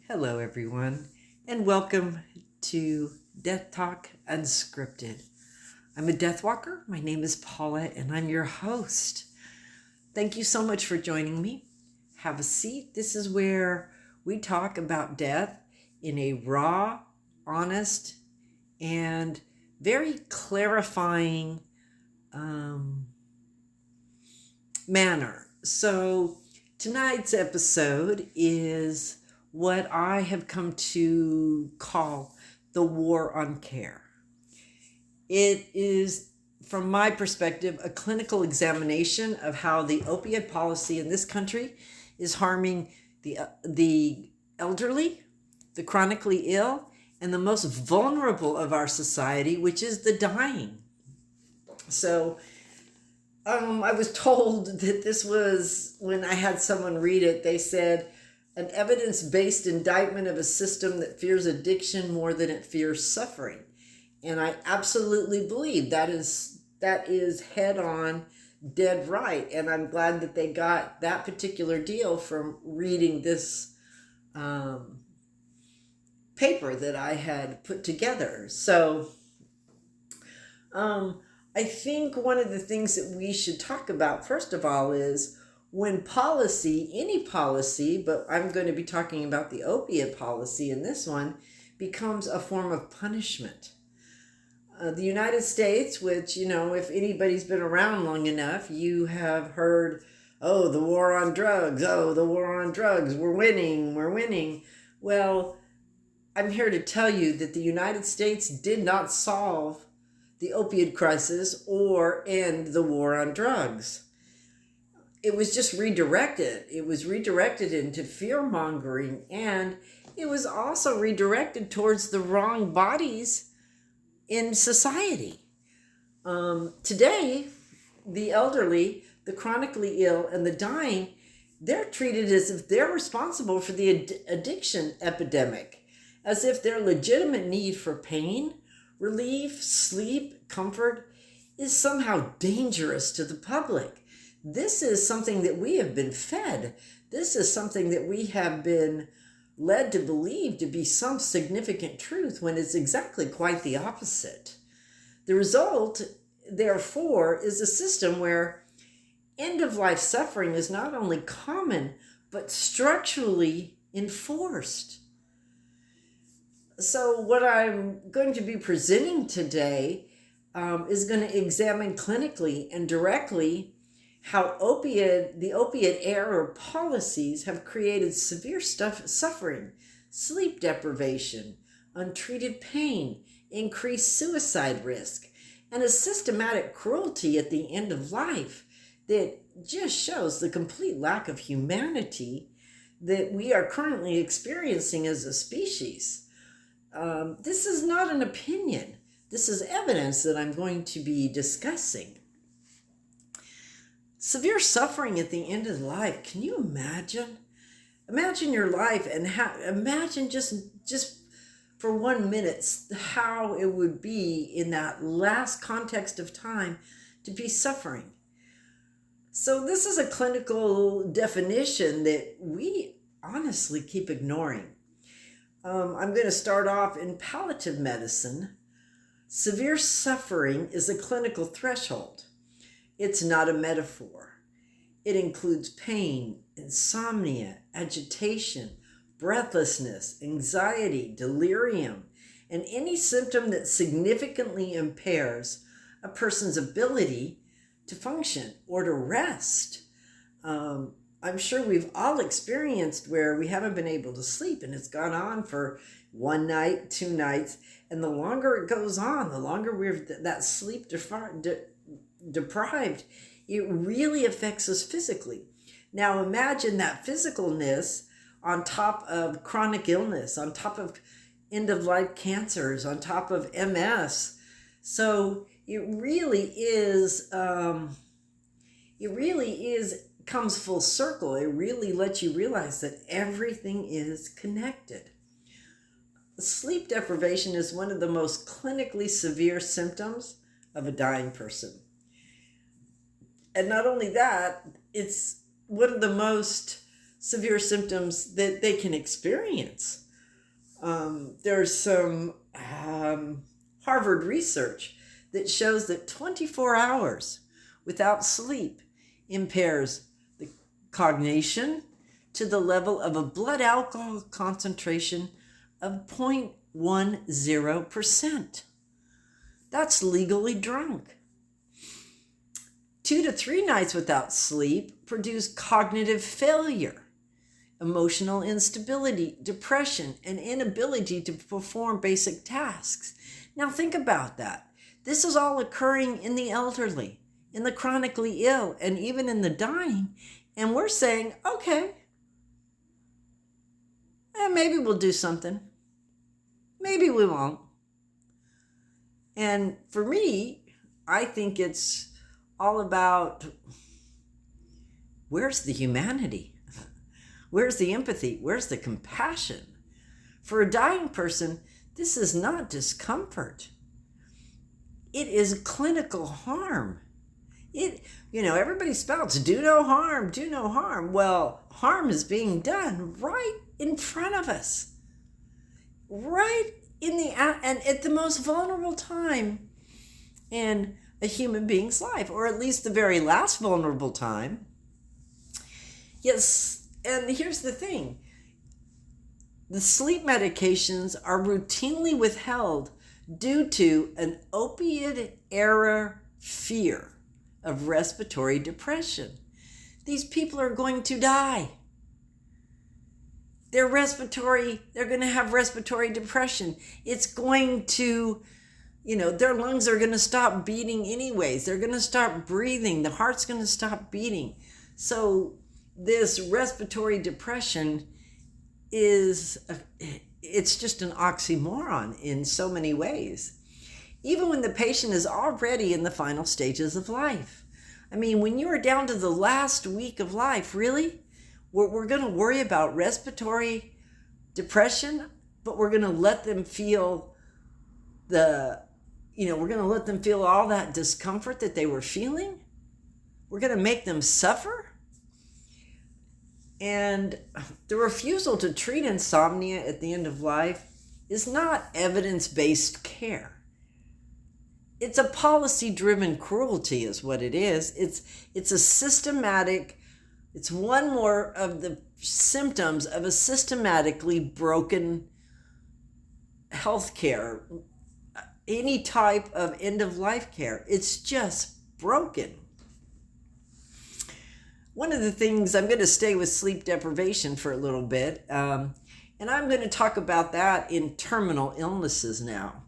Hello, everyone, and welcome to Death Talk Unscripted. I'm a death walker. My name is Paula, and I'm your host. Thank you so much for joining me. Have a seat. This is where we talk about death in a raw, honest, and very clarifying manner. So, tonight's episode is what I have come to call the war on care. It is, from my perspective, a clinical examination of how the opioid policy in this country is harming the elderly, the chronically ill, and the most vulnerable of our society, which is the dying. So, I was told that this was, when I had someone read it, they said, an evidence-based indictment of a system that fears addiction more than it fears suffering. And I absolutely believe that is head on, dead right. And I'm glad that they got that particular deal from reading this paper that I had put together. So I think one of the things that we should talk about, first of all, is when policy, any policy, but I'm going to be talking about the opiate policy in this one, becomes a form of punishment. The United States, which, if anybody's been around long enough, you have heard, oh, the war on drugs, we're winning. Well, I'm here to tell you that the United States did not solve the opioid crisis or end the war on drugs. It was just redirected. It was redirected into fear-mongering, and it was also redirected towards the wrong bodies in society. Today, the elderly, the chronically ill, and the dying, they're treated as if they're responsible for the addiction epidemic, as if their legitimate need for pain, relief, sleep, comfort is somehow dangerous to the public. This is something that we have been fed. This is something that we have been led to believe to be some significant truth when it's exactly quite the opposite. The result, therefore, is a system where end-of-life suffering is not only common, but structurally enforced. So what I'm going to be presenting today is going to examine clinically and directly how the opiate era policies have created severe suffering, sleep deprivation, untreated pain, increased suicide risk, and a systematic cruelty at the end of life that just shows the complete lack of humanity that we are currently experiencing as a species. This is not an opinion. This is evidence that I'm going to be discussing. Severe suffering at the end of life. Can you imagine? Imagine your life and imagine just for 1 minute how it would be in that last context of time to be suffering. So this is a clinical definition that we honestly keep ignoring. I'm going to start off in palliative medicine. Severe suffering is a clinical threshold. It's not a metaphor. It includes pain, insomnia, agitation, breathlessness, anxiety, delirium, and any symptom that significantly impairs a person's ability to function or to rest. I'm sure we've all experienced where we haven't been able to sleep and it's gone on for 1 night, 2 nights, and the longer it goes on, the longer we're that sleep deprived, it really affects us physically. Now imagine that physicalness on top of chronic illness, on top of end-of-life cancers, on top of MS. So it really is comes full circle. It really lets you realize that everything is connected. Sleep deprivation is one of the most clinically severe symptoms of a dying person. And not only that, it's one of the most severe symptoms that they can experience. There's some Harvard research that shows that 24 hours without sleep impairs the cognition to the level of a blood alcohol concentration of 0.10%. That's legally drunk. 2 to 3 nights without sleep produce cognitive failure, emotional instability, depression, and inability to perform basic tasks. Now think about that. This is all occurring in the elderly, in the chronically ill, and even in the dying. And we're saying, okay, maybe we'll do something. Maybe we won't. And for me, I think it's all about, where's the humanity? Where's the empathy? Where's the compassion? For a dying person, this is not discomfort. It is clinical harm. Everybody spouts, do no harm, do no harm. Well, harm is being done right in front of us. Right and at the most vulnerable time in a human being's life, or at least the very last vulnerable time. Yes, and here's the thing. The sleep medications are routinely withheld due to an opioid-era fear of respiratory depression. These people are going to die. They're going to have respiratory depression. It's going to, their lungs are going to stop beating anyways. They're going to stop breathing. The heart's going to stop beating. So this respiratory depression it's just an oxymoron in so many ways. Even when the patient is already in the final stages of life. I mean, when you are down to the last week of life, really? We're going to worry about respiratory depression, but we're going to let them feel we're going to let them feel all that discomfort that they were feeling? We're going to make them suffer? And the refusal to treat insomnia at the end of life is not evidence-based care. It's a policy-driven cruelty is what it is. It's a systematic, it's one more of the symptoms of a systematically broken healthcare, any type of end-of-life care. It's just broken. One of the things, I'm going to stay with sleep deprivation for a little bit, and I'm going to talk about that in terminal illnesses now.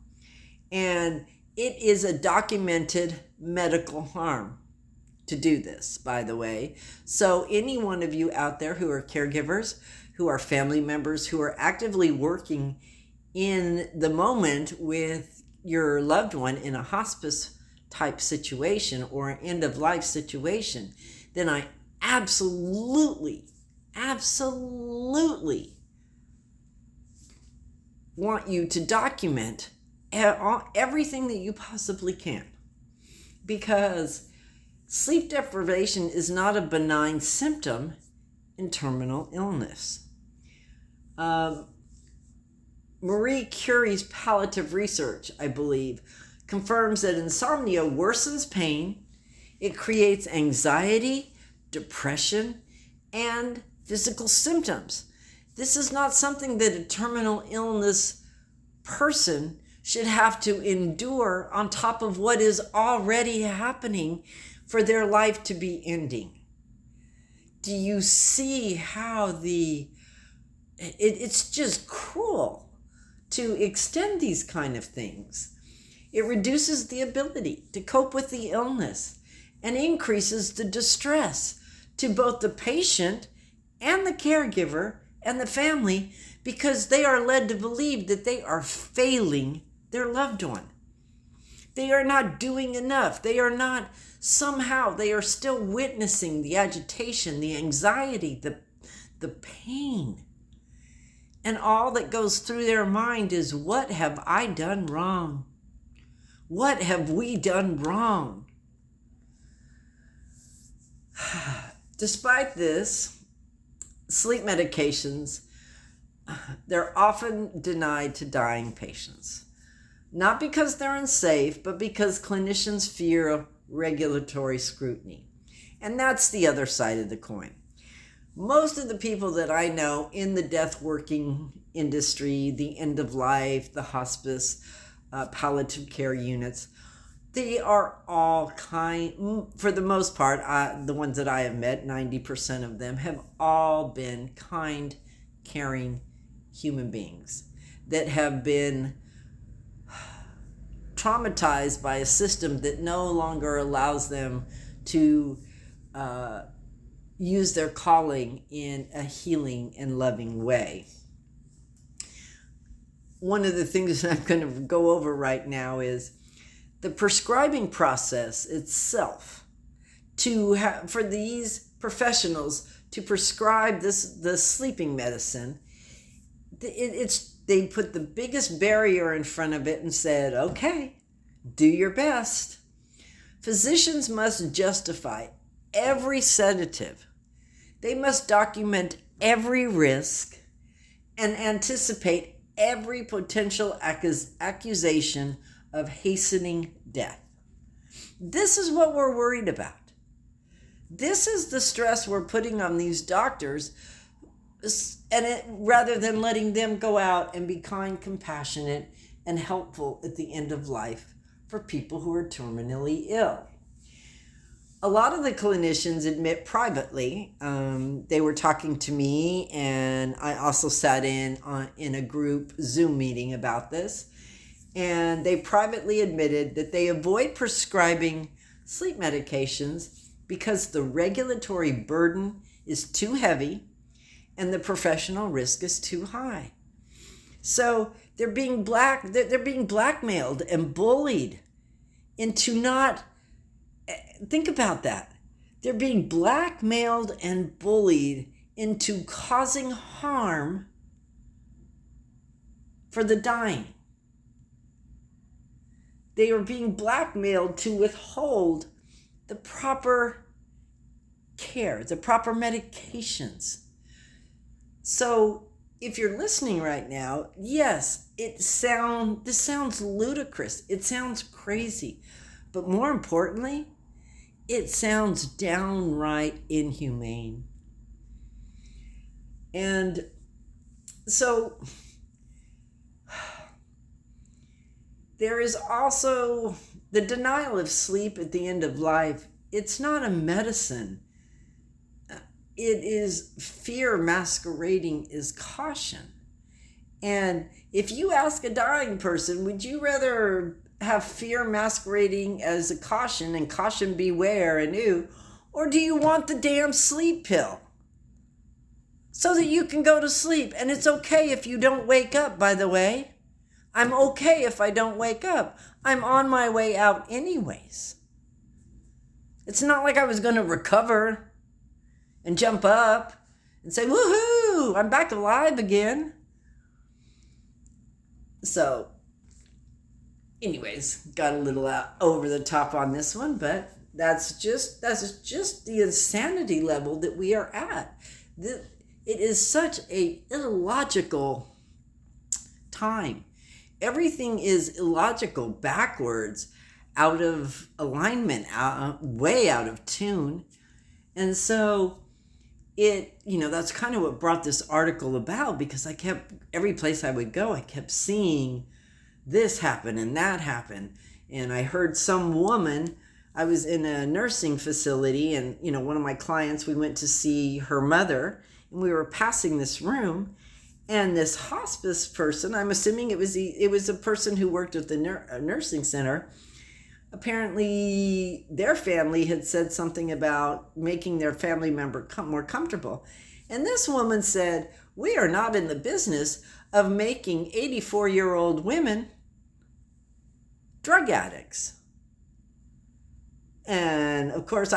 And it is a documented medical harm to do this, by the way. So any one of you out there who are caregivers, who are family members, who are actively working in the moment with your loved one in a hospice type situation or an end-of-life situation, then I absolutely want you to document everything that you possibly can, because sleep deprivation is not a benign symptom in terminal illness. Marie Curie's palliative research, I believe, confirms that insomnia worsens pain, it creates anxiety, depression, and physical symptoms. This is not something that a terminal illness person should have to endure on top of what is already happening for their life to be ending. Do you see how it's just cruel to extend these kind of things? It reduces the ability to cope with the illness and increases the distress to both the patient and the caregiver and the family, because they are led to believe that they are failing their loved one. They are not doing enough. They are still witnessing the agitation, the anxiety, the pain. And all that goes through their mind is, what have I done wrong? What have we done wrong? Despite this, sleep medications, they're often denied to dying patients. Not because they're unsafe, but because clinicians fear regulatory scrutiny. And that's the other side of the coin. Most of the people that I know in the death working industry, the end of life, the hospice, palliative care units, they are all kind, for the most part, the ones that I have met, 90% of them have all been kind, caring human beings that have been traumatized by a system that no longer allows them to use their calling in a healing and loving way. One of the things that I'm going to go over right now is the prescribing process itself. For these professionals to prescribe the sleeping medicine, they put the biggest barrier in front of it and said, okay, do your best. Physicians must justify every sedative. They must document every risk and anticipate every potential accusation of hastening death. This is what we're worried about. This is the stress we're putting on these doctors, rather than letting them go out and be kind, compassionate, and helpful at the end of life for people who are terminally ill. A lot of the clinicians admit privately, they were talking to me, and I also sat in a group Zoom meeting about this, and they privately admitted that they avoid prescribing sleep medications because the regulatory burden is too heavy and the professional risk is too high. So they're being blackmailed and bullied into not. Think about that. They're being blackmailed and bullied into causing harm for the dying. They are being blackmailed to withhold the proper care, the proper medications. So if you're listening right now, yes, this sounds ludicrous. It sounds crazy. But more importantly, it sounds downright inhumane. And so there is also the denial of sleep at the end of life. It's not a medicine. It is fear masquerading as caution. And if you ask a dying person, would you rather have fear masquerading as a caution and caution beware and ew, or do you want the damn sleep pill so that you can go to sleep? And it's okay if you don't wake up, by the way. I'm okay if I don't wake up. I'm on my way out anyways. It's not like I was going to recover and jump up and say, woohoo, I'm back alive again. So anyways, got a little over the top on this one, but that's just the insanity level that we are at. It is such a illogical time. Everything is illogical, backwards, out of alignment, way out of tune. And so that's kind of what brought this article about, because every place I would go, I kept seeing this happen and that happen. And I heard some woman, I was in a nursing facility, and one of my clients, we went to see her mother, and we were passing this room, and this hospice person, I'm assuming it was a person who worked at the nursing center. Apparently their family had said something about making their family member more comfortable. And this woman said, we are not in the business of making 84-year-old women drug addicts. And of course,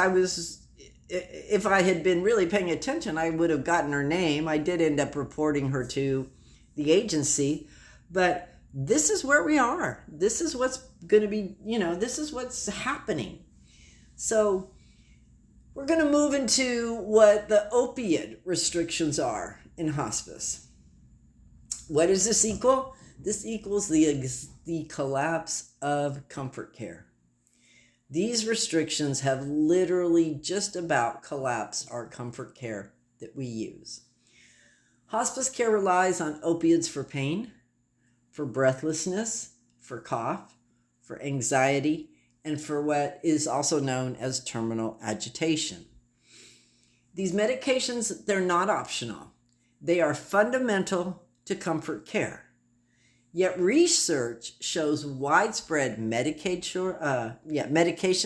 if I had been really paying attention, I would have gotten her name. I did end up reporting her to the agency, but this is where we are. This is what's going to be, this is what's happening. So We're going to move into what the opiate restrictions are in hospice. What does this equal? This equals the collapse of comfort care. These restrictions have literally just about collapsed our comfort care that we use. Hospice care relies on opiates for pain, for breathlessness, for cough, for anxiety, and for what is also known as terminal agitation. These medications, they're not optional. They are fundamental to comfort care. Yet research shows widespread medication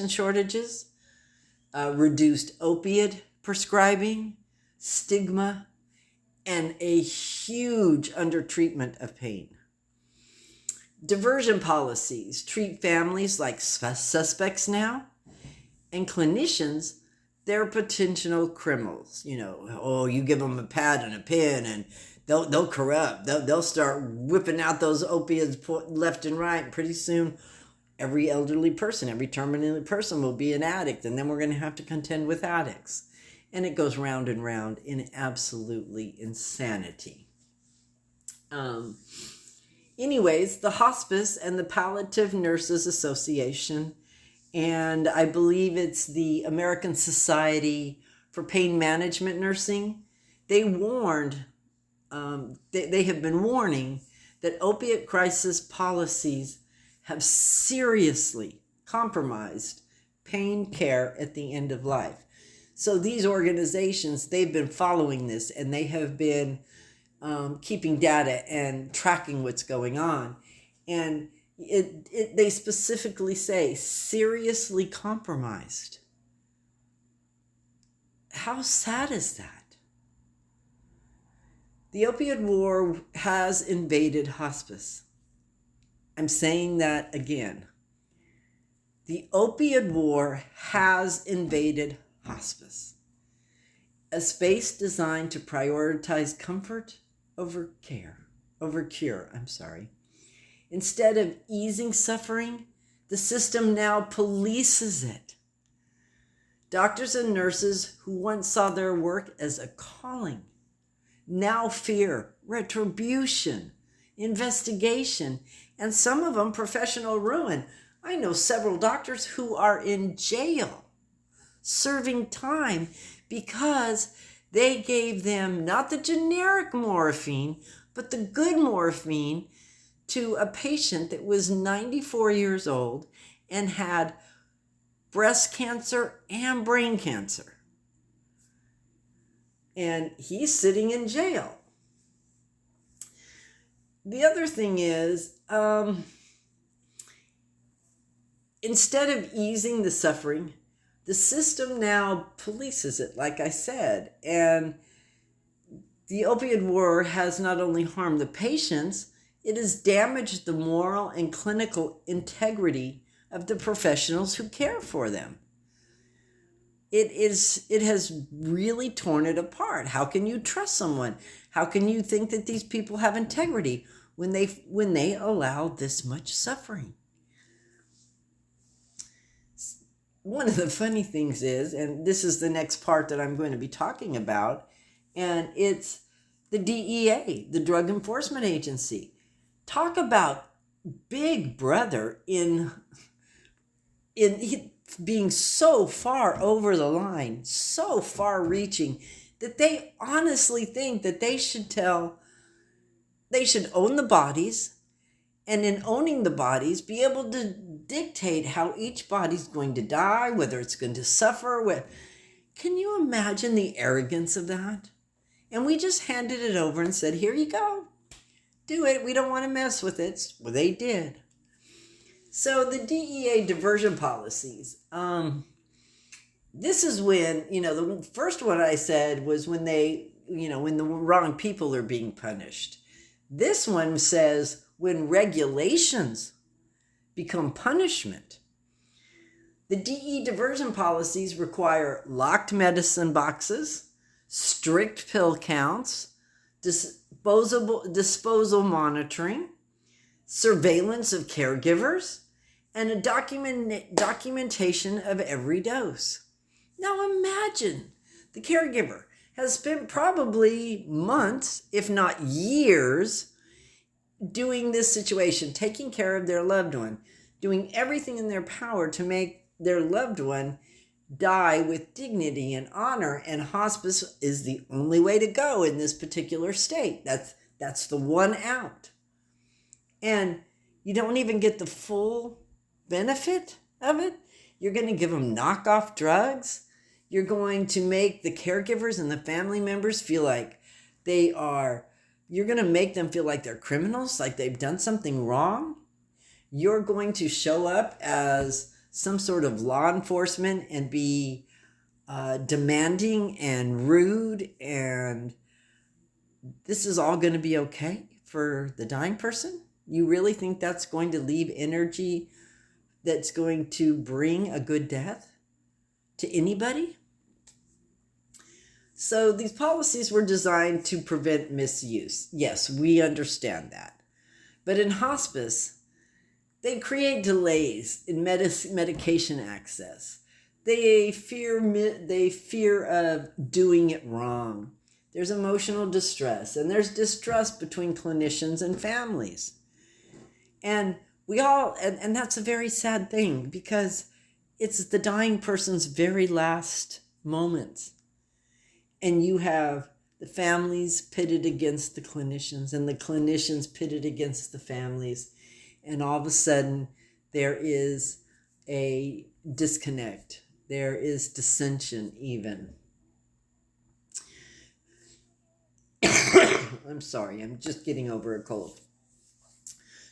shortages, reduced opioid prescribing, stigma, and a huge undertreatment of pain. Diversion policies treat families like suspects now, and clinicians, they're potential criminals. You give them a pad and a pen and they'll corrupt. They'll start whipping out those opiates left and right. Pretty soon, every elderly person, every terminally person will be an addict, and then we're going to have to contend with addicts. And it goes round and round in absolutely insanity. Anyways, the Hospice and the Palliative Nurses Association, and I believe it's the American Society for Pain Management Nursing, they warned, they have been warning that opiate crisis policies have seriously compromised pain care at the end of life. So these organizations, they've been following this, and they have been keeping data and tracking what's going on. And they specifically say seriously compromised. How sad is that? The opioid war has invaded hospice. I'm saying that again. The opioid war has invaded hospice. A space designed to prioritize comfort over cure. Instead of easing suffering, the system now polices it. Doctors and nurses who once saw their work as a calling now fear retribution, investigation, and some of them professional ruin. I know several doctors who are in jail serving time because they gave them not the generic morphine, but the good morphine to a patient that was 94 years old and had breast cancer and brain cancer. And he's sitting in jail. The other thing is, instead of easing the suffering, the system now polices it, like I said. And the opioid war has not only harmed the patients, it has damaged the moral and clinical integrity of the professionals who care for them. It has really torn it apart. How can you trust someone? How can you think that these people have integrity when they allow this much suffering? One of the funny things is, and this is the next part that I'm going to be talking about, and it's the DEA, the Drug Enforcement Agency. Talk about Big Brother in being so far over the line, so far reaching, that they honestly think that they should own the bodies, and in owning the bodies, be able to dictate how each body's going to die, whether it's going to suffer. Can you imagine the arrogance of that? And we just handed it over and said, here you go. Do it. We don't want to mess with it. Well, they did. So the DEA diversion policies, this is when, the first one I said was when when the wrong people are being punished. This one says when regulations become punishment. The DE diversion policies require locked medicine boxes, strict pill counts, disposal monitoring, surveillance of caregivers, and a documentation of every dose. Now imagine the caregiver has spent probably months, if not years, doing this situation, taking care of their loved one, doing everything in their power to make their loved one die with dignity and honor, and hospice is the only way to go in this particular state. That's the one out. And you don't even get the full benefit of it. You're going to give them knockoff drugs. You're going to make the caregivers and the family members feel like you're going to make them feel like they're criminals, like they've done something wrong. You're going to show up as some sort of law enforcement and be demanding and rude, and this is all going to be okay for the dying person? You really think that's going to leave energy that's going to bring a good death to anybody? So these policies were designed to prevent misuse. Yes, we understand that. But in hospice, they create delays in medication access. They fear of doing it wrong. There's emotional distress, and there's distrust between clinicians and families. And and that's a very sad thing, because it's the dying person's very last moments. And you have the families pitted against the clinicians, and the clinicians pitted against the families. And all of a sudden, there is a disconnect. There is dissension even. I'm sorry, I'm just getting over a cold.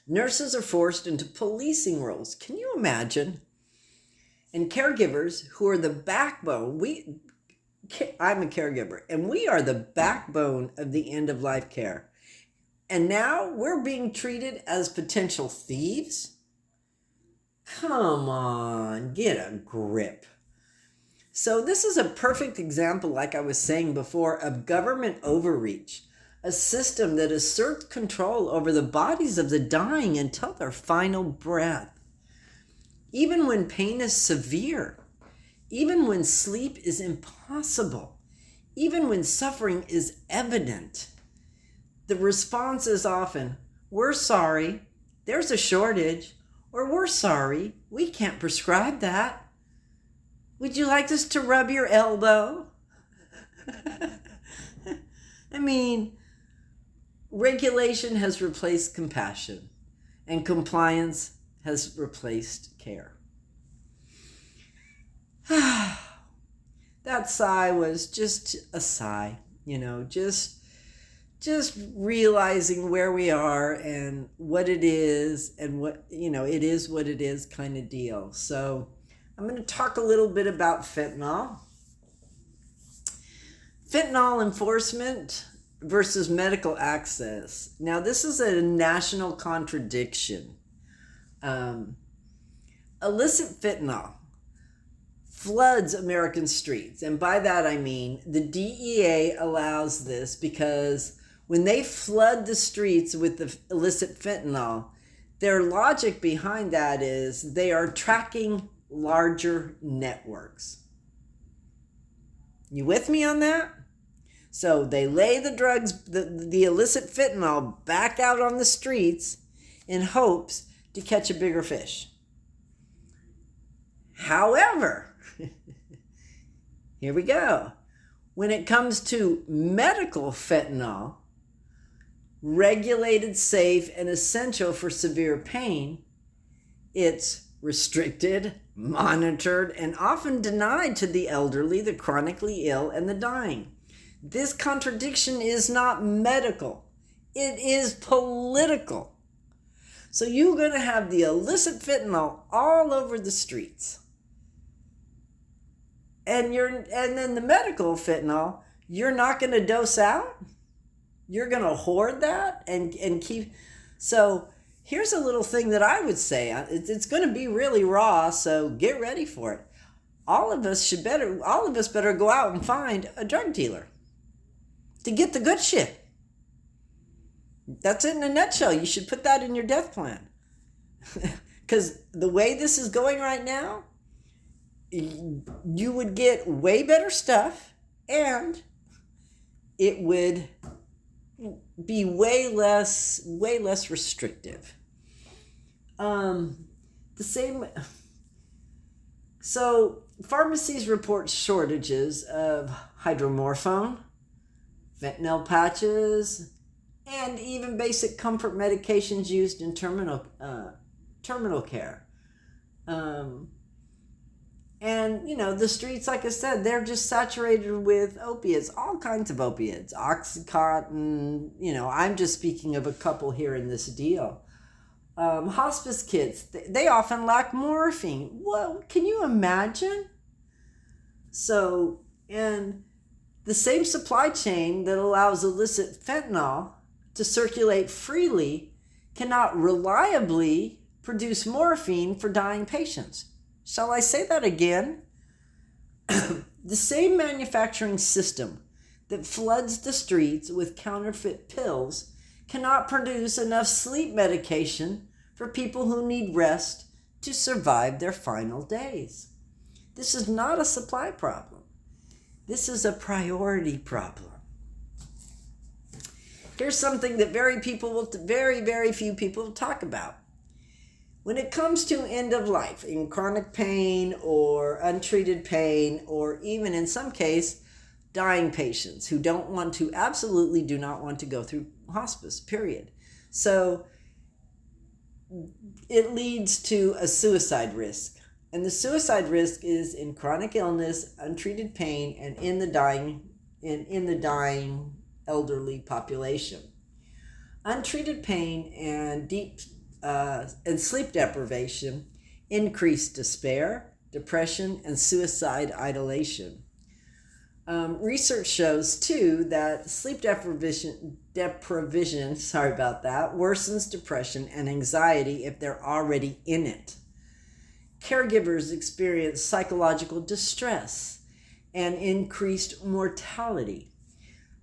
Nurses are forced into policing roles. Can you imagine? And caregivers, who are the backbone, I'm a caregiver, and we are the backbone of the end-of-life care. And now we're being treated as potential thieves? Come on, get a grip. So this is a perfect example, like I was saying before, of government overreach, a system that asserts control over the bodies of the dying until their final breath. Even when pain is severe, even when sleep is impossible, even when suffering is evident, the response is often, "We're sorry, there's a shortage," or "We're sorry, we can't prescribe that. Would you like us to rub your elbow?" I mean, regulation has replaced compassion, and compliance has replaced care. That sigh was just a sigh, just realizing where we are and what it is, and what, it is what it is kind of deal. So I'm going to talk a little bit about fentanyl. Fentanyl enforcement versus medical access. Now, this is a national contradiction. Illicit fentanyl floods American streets. And by that I mean the DEA allows this because when they flood the streets with the illicit fentanyl, their logic behind that is they are tracking larger networks. You with me on that? So they lay the drugs, the illicit fentanyl, back out on the streets in hopes to catch a bigger fish. However, here we go. When it comes to medical fentanyl, regulated, safe, and essential for severe pain, it's restricted, monitored, and often denied to the elderly, the chronically ill, and the dying. This contradiction is not medical. It is political. So you're going to have the illicit fentanyl all over the streets. And then the medical fentanyl, you're not going to dose out? You're going to hoard that and keep... So here's a little thing that I would say. It's going to be really raw, so get ready for it. All of us better go out and find a drug dealer to get the good shit. That's it in a nutshell. You should put that in your death plan. Because the way this is going right now, you would get way better stuff, and it would be way less restrictive. The same. So pharmacies report shortages of hydromorphone, fentanyl patches, and even basic comfort medications used in terminal care. And, the streets, like I said, they're just saturated with opiates, all kinds of opiates, Oxycontin, I'm just speaking of a couple here in this deal. Hospice kids, they often lack morphine. Well, can you imagine? So, and the same supply chain that allows illicit fentanyl to circulate freely cannot reliably produce morphine for dying patients. Shall I say that again? The same manufacturing system that floods the streets with counterfeit pills cannot produce enough sleep medication for people who need rest to survive their final days. This is not a supply problem. This is a priority problem. Here's something that very few people will talk about. When it comes to end of life, in chronic pain or untreated pain, or even in some case, dying patients who absolutely do not want to go through hospice, period. So it leads to a suicide risk. And the suicide risk is in chronic illness, untreated pain, and in the dying elderly population. Untreated pain and sleep deprivation increase despair, depression, and suicide ideation. Research shows too that sleep deprivation worsens depression and anxiety if they're already in it. Caregivers experience psychological distress and increased mortality.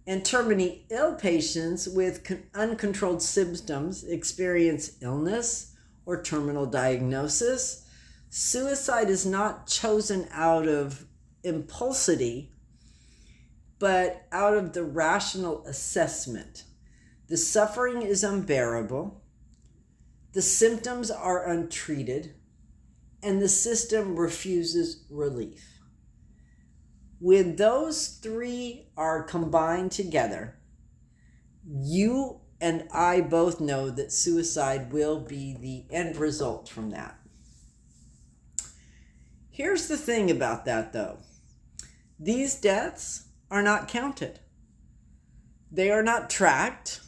And terminally ill patients with uncontrolled symptoms experience illness or terminal diagnosis. Suicide is not chosen out of impulsivity, but out of the rational assessment. The suffering is unbearable, the symptoms are untreated, and the system refuses relief. When those three are combined together, you and I both know that suicide will be the end result from that. Here's the thing about that, though. These deaths are not counted. They are not tracked.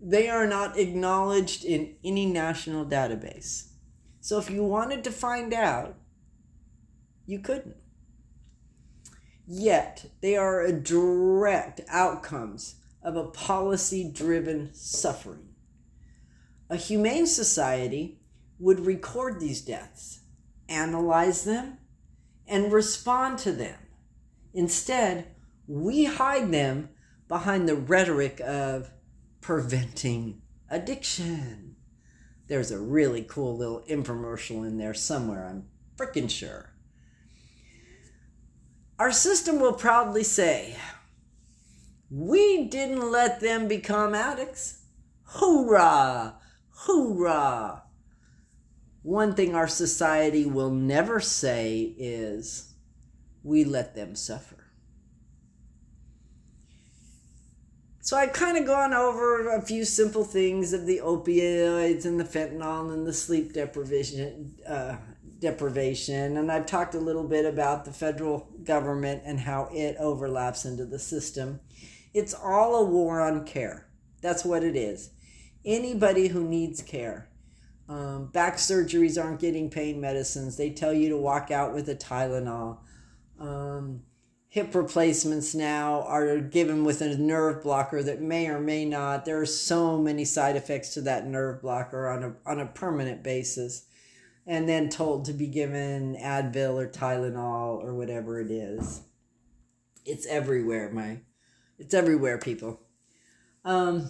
They are not acknowledged in any national database. So if you wanted to find out, you couldn't. Yet, they are a direct outcomes of a policy-driven suffering. A humane society would record these deaths, analyze them, and respond to them. Instead, we hide them behind the rhetoric of preventing addiction. There's a really cool little infomercial in there somewhere, I'm freaking sure. Our system will proudly say, we didn't let them become addicts. Hoorah! Hoorah! One thing our society will never say is, we let them suffer. So I've kind of gone over a few simple things of the opioids and the fentanyl and the sleep deprivation, and I've talked a little bit about the federal government and how it overlaps into the system. It's all a war on care. That's what it is. Anybody who needs care. Back surgeries aren't getting pain medicines. They tell you to walk out with a Tylenol. Hip replacements now are given with a nerve blocker that may or may not. There are so many side effects to that nerve blocker on a permanent basis. And then told to be given Advil or Tylenol or whatever it is. It's everywhere, It's everywhere, people. I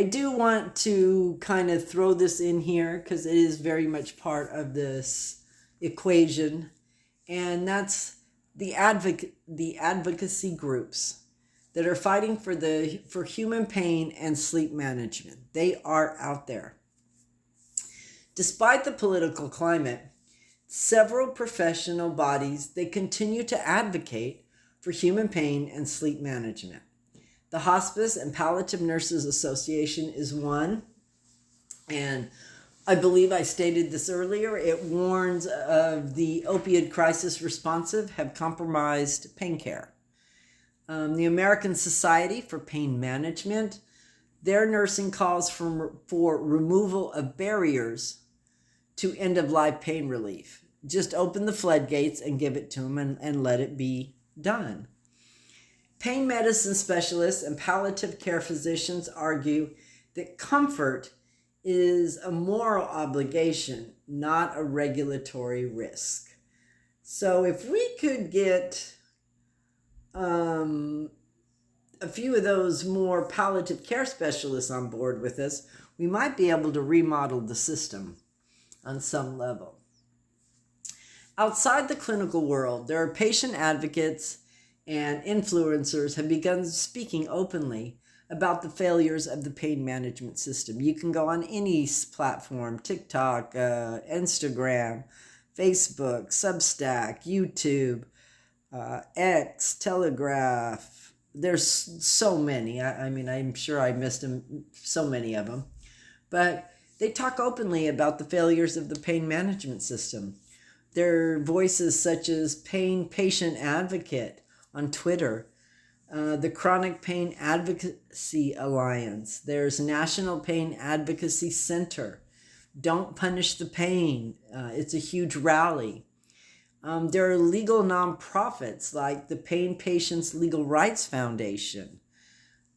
do want to kind of throw this in here because it is very much part of this equation, and that's the advocacy groups that are fighting for human pain and sleep management. They are out there. Despite the political climate, several professional bodies, they continue to advocate for human pain and sleep management. The Hospice and Palliative Nurses Association is one, and I believe I stated this earlier. It warns of the opioid crisis responsive have compromised pain care. The American Society for Pain Management, their nursing calls for removal of barriers to end-of-life pain relief. Just open the floodgates and give it to them and let it be done. Pain medicine specialists and palliative care physicians argue that comfort is a moral obligation, not a regulatory risk. So if we could get a few of those more palliative care specialists on board with us, we might be able to remodel the system on some level. Outside the clinical world, there are patient advocates and influencers have begun speaking openly about the failures of the pain management system. You can go on any platform, TikTok, Instagram, Facebook, Substack, YouTube, X, Telegraph. There's so many. I mean, I'm sure I missed so many of them. But they talk openly about the failures of the pain management system. There are voices such as Pain Patient Advocate on Twitter, the Chronic Pain Advocacy Alliance. There's National Pain Advocacy Center. Don't Punish the Pain. It's a huge rally. There are legal nonprofits like the Pain Patients Legal Rights Foundation.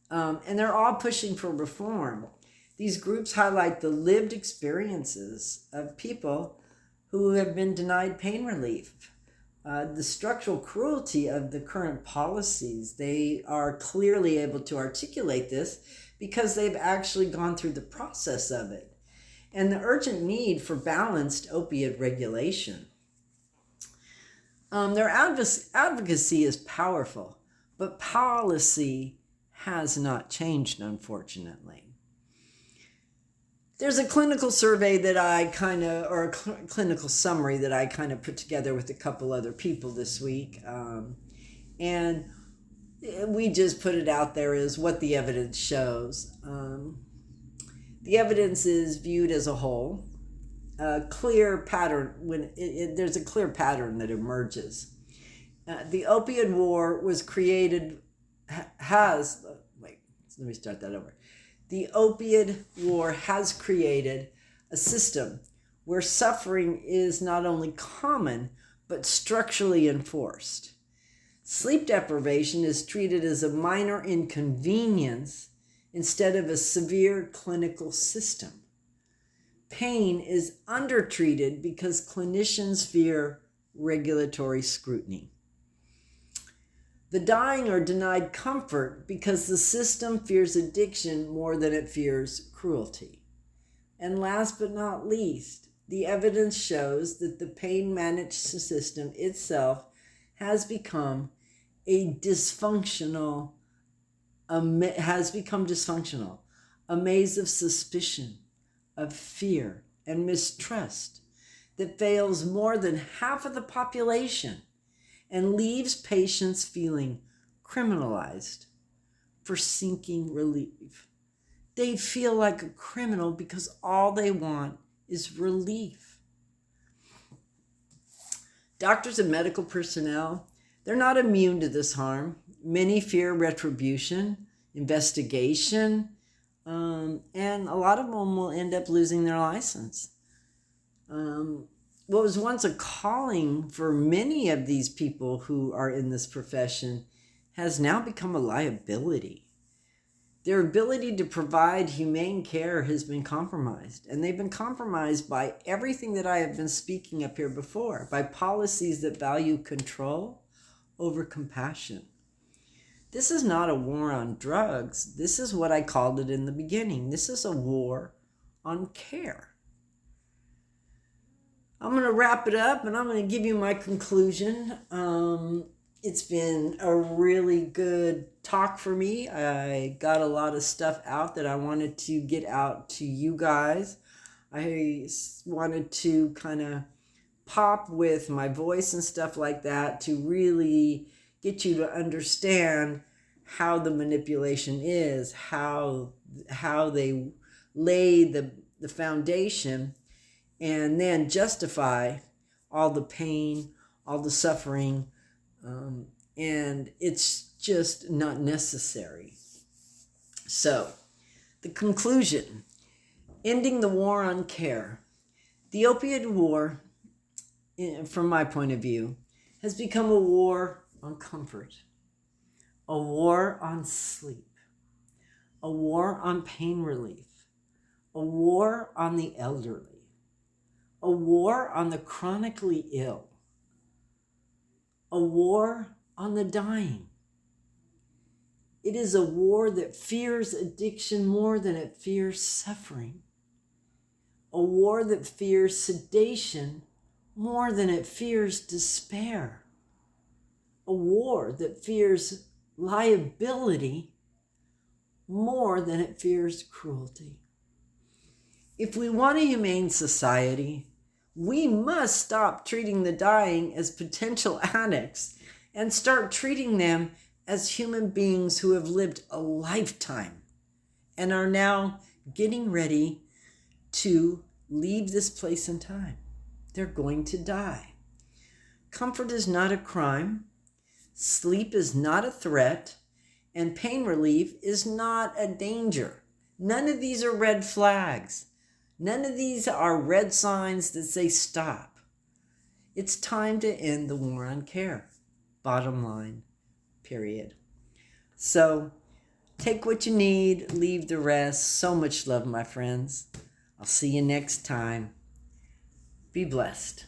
And they're all pushing for reform. These groups highlight the lived experiences of people who have been denied pain relief. The structural cruelty of the current policies, they are clearly able to articulate this because they've actually gone through the process of it. And the urgent need for balanced opioid regulation. Their advocacy is powerful, but policy has not changed, unfortunately. There's a clinical survey that or a clinical summary that I kind of put together with a couple other people this week. And we just put it out there as what the evidence shows. The evidence is viewed as a whole. A clear pattern, there's a clear pattern that emerges. The opioid war was created, let me start that over. The opioid war has created a system where suffering is not only common, but structurally enforced. Sleep deprivation is treated as a minor inconvenience instead of a severe clinical system. Pain is undertreated because clinicians fear regulatory scrutiny. The dying are denied comfort because the system fears addiction more than it fears cruelty. And last but not least, the evidence shows that the pain management system itself has become dysfunctional, a maze of suspicion, of fear and mistrust that fails more than half of the population and leaves patients feeling criminalized for seeking relief. They feel like a criminal because all they want is relief. Doctors and medical personnel, they're not immune to this harm. Many fear retribution, investigation, and a lot of them will end up losing their license. What was once a calling for many of these people who are in this profession has now become a liability. Their ability to provide humane care has been compromised, and they've been compromised by everything that I have been speaking up here before, by policies that value control over compassion. This is not a war on drugs. This is what I called it in the beginning. This is a war on care. I'm going to wrap it up and I'm going to give you my conclusion. It's been a really good talk for me. I got a lot of stuff out that I wanted to get out to you guys. I wanted to kind of pop with my voice and stuff like that to really get you to understand how the manipulation is, how they lay the foundation and then justify all the pain, all the suffering, and it's just not necessary. So, the conclusion, ending the war on care. The opioid war, from my point of view, has become a war on comfort, a war on sleep, a war on pain relief, a war on the elderly, a war on the chronically ill, a war on the dying. It is a war that fears addiction more than it fears suffering. A war that fears sedation more than it fears despair. A war that fears liability more than it fears cruelty. If we want a humane society, we must stop treating the dying as potential addicts and start treating them as human beings who have lived a lifetime and are now getting ready to leave this place in time. They're going to die. Comfort is not a crime. Sleep is not a threat. And pain relief is not a danger. None of these are red flags. None of these are red signs that say stop. It's time to end the war on care. Bottom line, period. So take what you need, leave the rest. So much love, my friends. I'll see you next time. Be blessed.